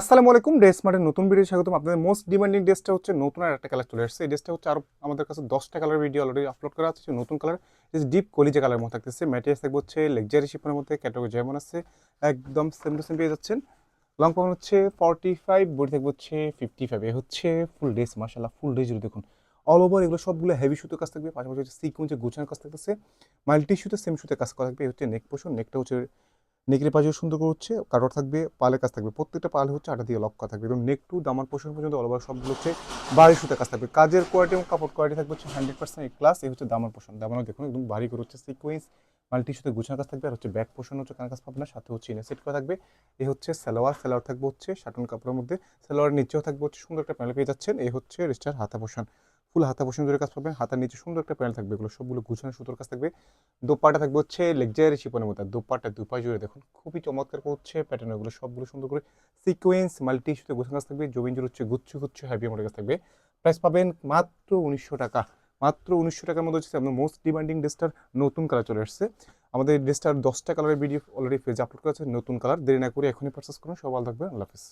আসসালামু আলাইকুম। ড্রেস মার্টের নতুন ভিডিও স্বাগতম। আপনাদের মোস্ট ডিমান্ডিং ড্রেসটা হচ্ছে নতুন আর একটা কালার চলে আসছে। এই ড্রেসটা হচ্ছে আরো আমাদের কাছে 10টা কালার ভিডিও অলরেডি আপলোড করা আছে। নতুন কালার ডিপ কলিজা কালার মতো থাকতেছে। ম্যাটেরিয়ালস থাকবে হচ্ছে লাক্সারি শিফনের মধ্যে, ক্যাটাগরি যেমন আছে একদম সেম টু সেম পেয়ে যাচ্ছেন। লং পাবেন হচ্ছে 45, বডি থাকবে হচ্ছে 55। এ হচ্ছে ফুল ড্রেস। মাশাআল্লাহ, ফুল ড্রেস যদি দেখুন অল ওভার এগুলো সবগুলো হেভি সুতোর কাজ থাকবে, পাশাপাশি হচ্ছে সিকোয়েন্সের গোছানোর কাজ থাকতেছে, মাল্টি সুতো সেম সুতোর কাজ করা থাকবে। এই হচ্ছে নেক পোর্শন, নেকটা হচ্ছে নেকের পাশেও সুন্দর করে হচ্ছে কারোর থাকবে, পালের কাজ থাকবে, প্রত্যেকটা পালে হচ্ছে আটা দিয়ে লক করা থাকবে এবং নেক টু দামান পোর্শন পর্যন্ত অল ওভার সবগুলো হচ্ছে ভারী সুতার কাজ থাকবে। কাজের কোয়ালিটি এবং কাপড় কোয়ালিটি থাকবে হচ্ছে 100% এ ক্লাস। এই হচ্ছে দামান পোর্শন, দামানও দেখুন একদম ভারী করে হচ্ছে সিকোয়েন্স মাল্টি সুতে গুছানোর কাজ থাকবে। আর হচ্ছে ব্যাক পোর্শন হচ্ছে কানের কাজ পাবে না, সাথে হচ্ছে ইনে সেট করা থাকবে। এই হচ্ছে সালোয়ার, সালোয়ার থাকবে হচ্ছে শাটন কাপড়ের মধ্যে, সালোয়ারের নিচেও থাকবে হচ্ছে সুন্দর একটা প্যানেল পেয়ে যাচ্ছেন। এই হচ্ছে রেস্টার হাতা পোর্শন, ফুল হাতা পোর্শন জুড়ে কাজ পাবেন। হাতার নিচে সুন্দর একটা প্যানেল থাকবে, এগুলো সবগুলো গুছানো সুতোর কাজ থাকবে। দোপাট্টা থাকবে হচ্ছে লেকজারি শিপনের মধ্যে, দোপাট্টা দুপাশ জুড়ে দেখুন খুবই চমৎকার হচ্ছে প্যাটার্ন, এগুলো সবগুলো সুন্দর করে সিকোয়েন্স মাল্টি ইস্যুতে গোছানো কাজ থাকবে। জমিন জুড়ে হচ্ছে গুচ্ছ গুচ্ছ হ্যাভি আমাদের কাছে থাকবে। প্রাইস পাবেন মাত্র 1900 টাকা। মাত্র 1900 টাকার মধ্যে হচ্ছে আপনার মোস্ট ডিমান্ডিং ড্রেসটার নতুন কালার চলে আসছে। আমাদের ড্রেসটার 10টা কালারের ভিডিও অলরেডি পেজে আপলোড করা আছে। নতুন কালার, দেরি না করে এখনই পারচেস করুন। সব ভালো থাকবে, আল্লাহ হাফিজ।